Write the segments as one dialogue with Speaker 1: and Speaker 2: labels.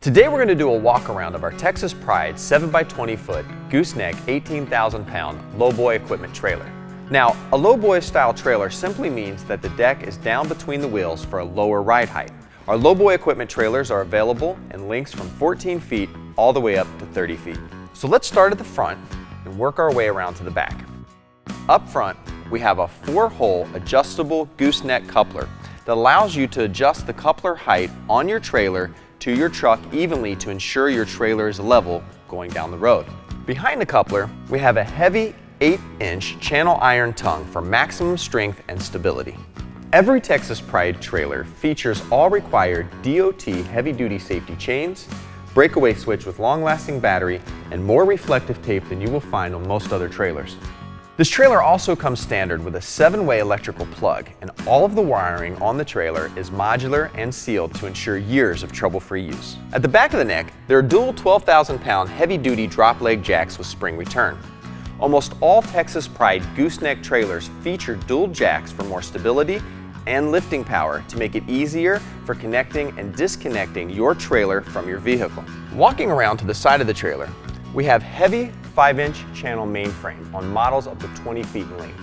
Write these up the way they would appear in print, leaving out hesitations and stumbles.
Speaker 1: Today we're going to do a walk around of our Texas Pride 7x20 foot Gooseneck 18,000 pound Lowboy equipment trailer. Now, a Lowboy style trailer simply means that the deck is down between the wheels for a lower ride height. Our Lowboy equipment trailers are available in lengths from 14 feet all the way up to 30 feet. So let's start at the front and work our way around to the back. Up front, we have a 4-hole adjustable gooseneck coupler that allows you to adjust the coupler height on your trailer to your truck evenly to ensure your trailer is level going down the road. Behind the coupler, we have a heavy 8-inch channel iron tongue for maximum strength and stability. Every Texas Pride trailer features all required DOT heavy-duty safety chains, breakaway switch with long-lasting battery, and more reflective tape than you will find on most other trailers. This trailer also comes standard with a 7-way electrical plug, and all of the wiring on the trailer is modular and sealed to ensure years of trouble-free use. At the back of the neck, there are dual 12,000-pound heavy-duty drop leg jacks with spring return. Almost all Texas Pride gooseneck trailers feature dual jacks for more stability and lifting power to make it easier for connecting and disconnecting your trailer from your vehicle. Walking around to the side of the trailer, we have heavy 5-inch channel mainframe on models up to 20 feet in length.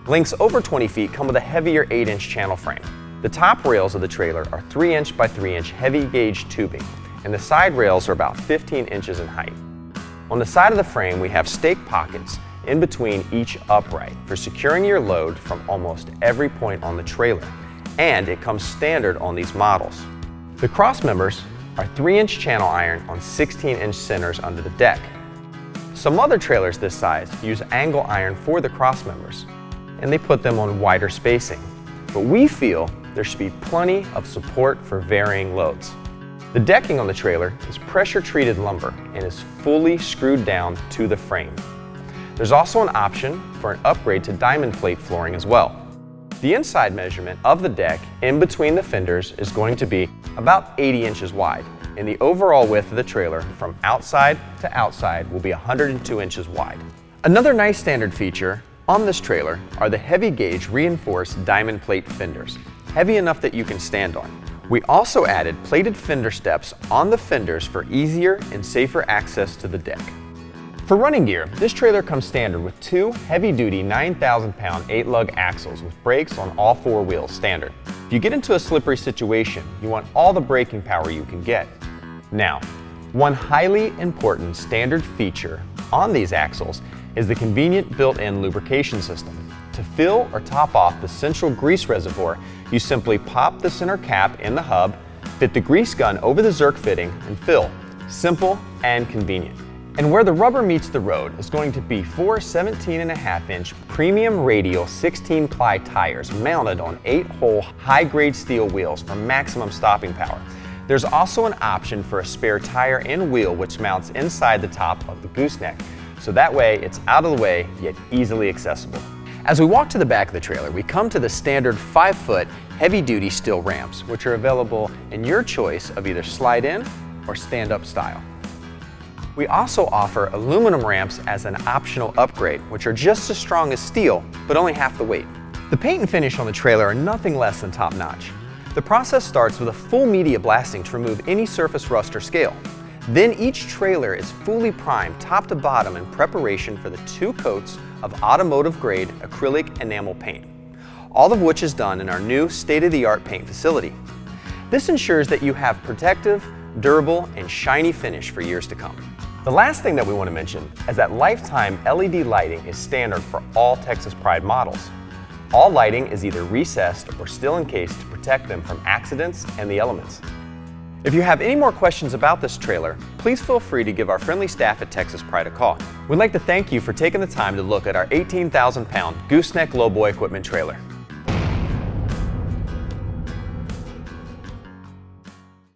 Speaker 1: Lengths over 20 feet come with a heavier 8-inch channel frame. The top rails of the trailer are 3-inch by 3-inch heavy gauge tubing, and the side rails are about 15 inches in height. On the side of the frame, we have stake pockets in between each upright for securing your load from almost every point on the trailer, and it comes standard on these models. The cross members are 3-inch channel iron on 16-inch centers under the deck. Some other trailers this size use angle iron for the cross members, and they put them on wider spacing. But we feel there should be plenty of support for varying loads. The decking on the trailer is pressure-treated lumber and is fully screwed down to the frame. There's also an option for an upgrade to diamond plate flooring as well. The inside measurement of the deck in between the fenders is going to be about 80 inches wide, and the overall width of the trailer from outside to outside will be 102 inches wide. Another nice standard feature on this trailer are the heavy gauge reinforced diamond plate fenders, heavy enough that you can stand on. We also added plated fender steps on the fenders for easier and safer access to the deck. For running gear, this trailer comes standard with 2 heavy-duty 9,000-pound 8-lug axles with brakes on all 4 wheels standard. If you get into a slippery situation, you want all the braking power you can get. Now, one highly important standard feature on these axles is the convenient built-in lubrication system. To fill or top off the central grease reservoir, you simply pop the center cap in the hub, fit the grease gun over the Zerk fitting, and fill. Simple and convenient. And where the rubber meets the road is going to be 4 17.5-inch premium radial 16-ply tires mounted on 8-hole high-grade steel wheels for maximum stopping power. There's also an option for a spare tire and wheel which mounts inside the top of the gooseneck, so that way it's out of the way yet easily accessible. As we walk to the back of the trailer, we come to the standard 5-foot heavy-duty steel ramps, which are available in your choice of either slide-in or stand-up style. We also offer aluminum ramps as an optional upgrade, which are just as strong as steel, but only half the weight. The paint and finish on the trailer are nothing less than top-notch. The process starts with a full media blasting to remove any surface rust or scale. Then each trailer is fully primed top to bottom in preparation for the 2 coats of automotive-grade acrylic enamel paint, all of which is done in our new state-of-the-art paint facility. This ensures that you have protective, durable, and shiny finish for years to come. The last thing that we want to mention is that lifetime LED lighting is standard for all Texas Pride models. All lighting is either recessed or still encased to protect them from accidents and the elements. If you have any more questions about this trailer, please feel free to give our friendly staff at Texas Pride a call. We'd like to thank you for taking the time to look at our 18,000-pound Gooseneck Lowboy equipment trailer.